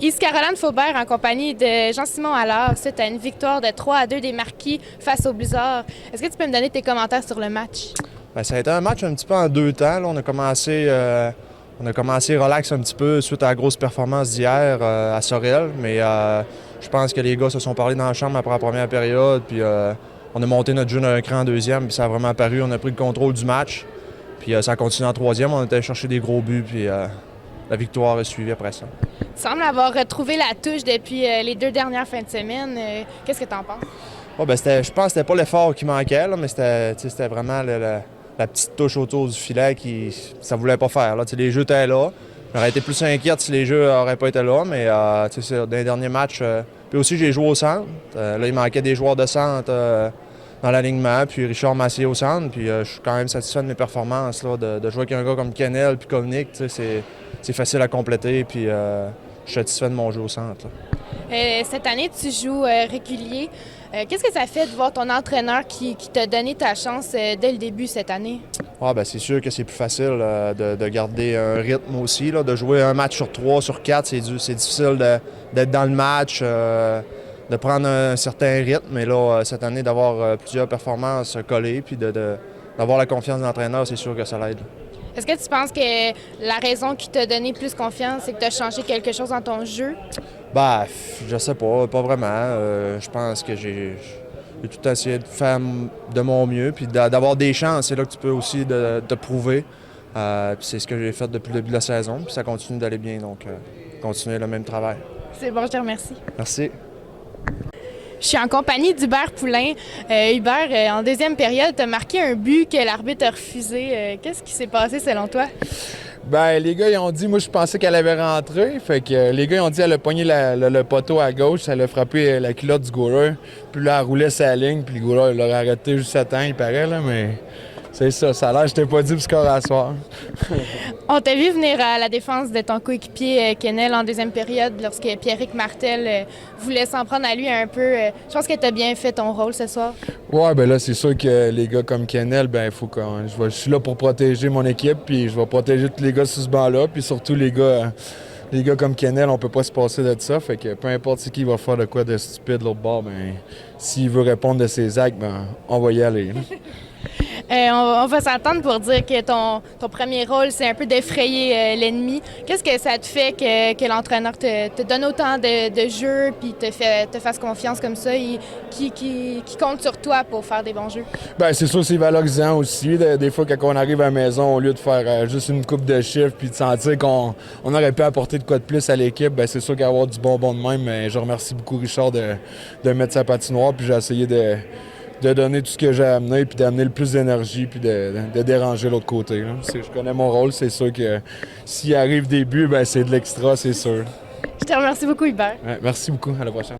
Ici Caroline Faubert en compagnie de Jean-Simon Allard suite à une victoire de 3-2 des Marquis face aux Blizzards. Est-ce que tu peux me donner tes commentaires sur le match? Bien, ça a été un match un petit peu en deux temps. Là. On a commencé relax un petit peu suite à la grosse performance d'hier à Sorel. Mais je pense que les gars se sont parlé dans la chambre après la première période. Puis on a monté notre jeu d'un cran en deuxième. Puis ça a vraiment apparu. On a pris le contrôle du match. Puis ça a continué en troisième. On était chercher des gros buts. Puis la victoire est suivie après ça. Tu sembles avoir retrouvé la touche depuis les 2 dernières fins de semaine. Qu'est-ce que tu en penses? Oh, ben, je pense que c'était pas l'effort qui manquait, là, mais c'était vraiment la petite touche autour du filet qui ça voulait pas faire. Là. Les jeux étaient là. J'aurais été plus inquiète si les jeux n'auraient pas été là, mais dans les derniers matchs. Puis aussi, j'ai joué au centre. Là, il manquait des joueurs de centre dans l'alignement, puis Richard Massier au centre. Puis je suis quand même satisfait de mes performances, là, de jouer avec un gars comme Kennel puis Kovnik. C'est facile à compléter, puis je suis satisfait de mon jeu au centre. Cette année, tu joues régulier. Qu'est-ce que ça fait de voir ton entraîneur qui t'a donné ta chance dès le début cette année? Ah, ben, c'est sûr que c'est plus facile de garder un rythme aussi. Là, de jouer un match sur 3, sur 4, c'est difficile d'être dans le match, de prendre un certain rythme. Mais là, cette année, d'avoir plusieurs performances collées puis d'avoir la confiance de l'entraîneur, c'est sûr que ça l'aide. Est-ce que tu penses que la raison qui t'a donné plus confiance, c'est que tu as changé quelque chose dans ton jeu? Ben, je sais pas vraiment. Je pense que j'ai tout essayé de faire de mon mieux, puis d'avoir des chances. C'est là que tu peux aussi te prouver. Puis c'est ce que j'ai fait depuis le début de la saison, puis ça continue d'aller bien, donc continuer le même travail. C'est bon, je te remercie. Merci. Je suis en compagnie d'Hubert Poulain. Hubert, en deuxième période, tu as marqué un but que l'arbitre a refusé. Qu'est-ce qui s'est passé selon toi? Ben, les gars, ils ont dit, moi, je pensais qu'elle avait rentré. Fait que les gars, ils ont dit, elle a pogné le poteau à gauche, elle a frappé la culotte du goaler. Puis là, elle roulait sa ligne, puis le goaler, il l'a arrêté juste à temps, il paraît, là, mais c'est ça. Ça a l'air, je t'ai pas dit pour score à soir. On t'a vu venir à la défense de ton coéquipier Kennel en deuxième période lorsque Pierrick Martel voulait s'en prendre à lui un peu. Je pense que tu as bien fait ton rôle ce soir. Ouais, ben là, c'est sûr que les gars comme Kennel, ben il faut que je suis là pour protéger mon équipe, puis je vais protéger tous les gars sur ce banc-là, puis surtout les gars comme Kennel, on peut pas se passer de ça, fait que peu importe qui va faire de quoi de stupide de l'autre bord, ben s'il veut répondre de ses actes, ben on va y aller. On va s'entendre pour dire que ton premier rôle, c'est un peu d'effrayer l'ennemi. Qu'est-ce que ça te fait que l'entraîneur te donne autant de jeux puis te fasse confiance comme ça, qui compte sur toi pour faire des bons jeux? Bien, c'est sûr, c'est valorisant aussi. Des fois, quand on arrive à la maison, au lieu de faire juste une coupe de chiffres puis de sentir qu'on aurait pu apporter de quoi de plus à l'équipe, bien, c'est sûr qu'avoir du bonbon de même. Mais je remercie beaucoup Richard de mettre sa patinoire, puis j'ai essayé de donner tout ce que j'ai amené, puis d'amener le plus d'énergie, puis de déranger l'autre côté. Là. Je connais mon rôle, c'est sûr que s'il arrive des buts, ben c'est de l'extra, c'est sûr. Je te remercie beaucoup, Hubert. Ouais, merci beaucoup, à la prochaine.